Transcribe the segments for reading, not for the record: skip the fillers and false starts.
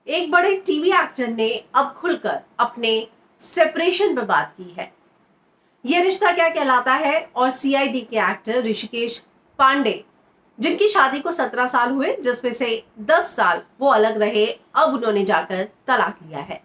एक बड़े TV actor ने अब खुलकर अपने सेपरेशन पर बात की है। यह रिश्ता क्या कहलाता है और सीआईडी के एक्टर ऋषिकेश पांडे, जिनकी शादी को 17 साल हुए, जिसमें से 10 साल वो अलग रहे, अब उन्होंने जाकर तलाक लिया है।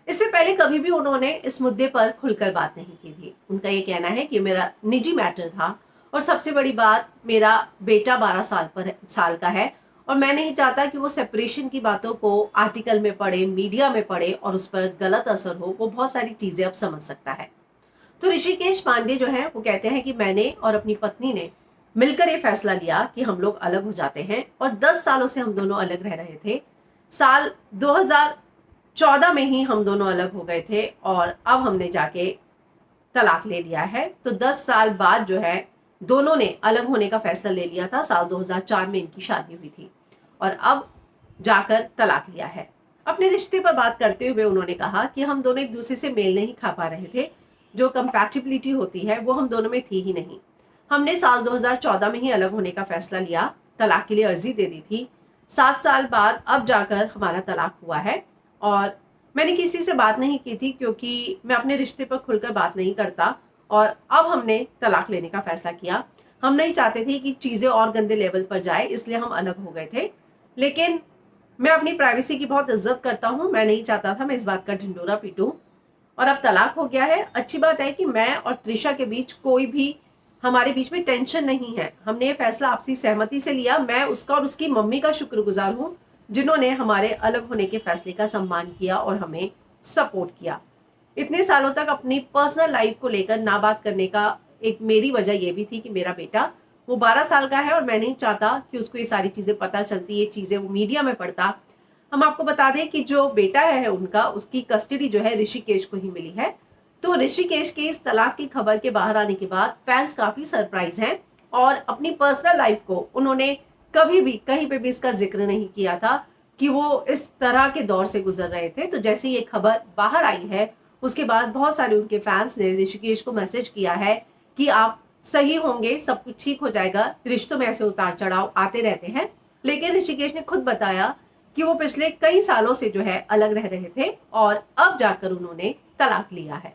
इससे पहले कभी भी उन्होंने इस मुद्दे पर खुलकर बात नहीं की थी। उनका ये कहना है कि मेरा निजी मैटर था और सबसे बड़ी बात, मेरा बेटा 12 साल का है और मैं नहीं चाहता कि वो सेपरेशन की बातों को आर्टिकल में पढ़े, मीडिया में पढ़े और उस पर गलत असर हो। वो बहुत सारी चीजें अब समझ सकता है। तो ऋषिकेश पांडे जो है वो कहते हैं कि मैंने और अपनी पत्नी ने मिलकर ये फैसला लिया कि हम लोग अलग हो जाते हैं और 10 सालों से हम दोनों अलग रह रहे थे। साल 2014 में ही हम दोनों अलग हो गए थे और अब हमने जाके तलाक ले लिया है। तो 10 साल बाद जो है दोनों ने अलग होने का फैसला ले लिया था। साल 2004 में इनकी शादी हुई थी और अब जाकर तलाक लिया है। अपने रिश्ते पर बात करते हुए उन्होंने कहा कि हम दोनों एक दूसरे से मेल नहीं खा पा रहे थे। जो कंपैटिबिलिटी होती है वो हम दोनों में थी ही नहीं। हमने साल 2014 में ही अलग होने का फैसला लिया, तलाक के लिए अर्जी दे दी थी। 7 साल बाद अब जाकर हमारा तलाक हुआ है और मैंने किसी से बात नहीं की थी क्योंकि मैं अपने रिश्ते पर खुलकर बात नहीं करता और अब हमने तलाक लेने का फैसला किया। हम नहीं चाहते थे कि चीजें और गंदे लेवल पर जाए, इसलिए हम अलग हो गए थे। लेकिन मैं अपनी प्राइवेसी की बहुत इज्जत करता हूँ। मैं नहीं चाहता था मैं इस बात का ढिंडोरा पीटूं और अब तलाक हो गया है। अच्छी बात है कि मैं और त्रिशा के बीच कोई भी, हमारे बीच में टेंशन नहीं है। हमने ये फैसला आपसी सहमति से लिया। मैं उसका और उसकी मम्मी का शुक्रगुजार हूँ जिन्होंने हमारे अलग होने के फैसले का सम्मान किया और हमें सपोर्ट किया। इतने सालों तक अपनी पर्सनल लाइफ को लेकर ना बात करने का एक मेरी वजह यह भी थी कि मेरा बेटा वो 12 साल का है और मैं नहीं चाहता कि उसको ये सारी चीजें पता चलती, ये चीजें वो मीडिया में पढ़ता। हम आपको बता दें कि जो बेटा है उनका, उसकी कस्टडी जो है ऋषिकेश को ही मिली है। तो ऋषिकेश के इस तलाक की खबर के बाहर आने के बाद फैंस काफी सरप्राइज हैं और अपनी पर्सनल लाइफ को उन्होंने कभी भी कहीं पे भी इसका जिक्र नहीं किया था कि वो इस तरह के दौर से गुजर रहे थे। तो जैसे ये खबर बाहर आई है उसके बाद बहुत सारे उनके फैंस ने ऋषिकेश को मैसेज किया है कि आप सही होंगे, सब कुछ ठीक हो जाएगा। रिश्तों में ऐसे उतार चढ़ाव आते रहते हैं। लेकिन ऋषिकेश ने खुद बताया कि वो पिछले कई सालों से जो है अलग रह रहे थे और अब जाकर उन्होंने तलाक लिया है।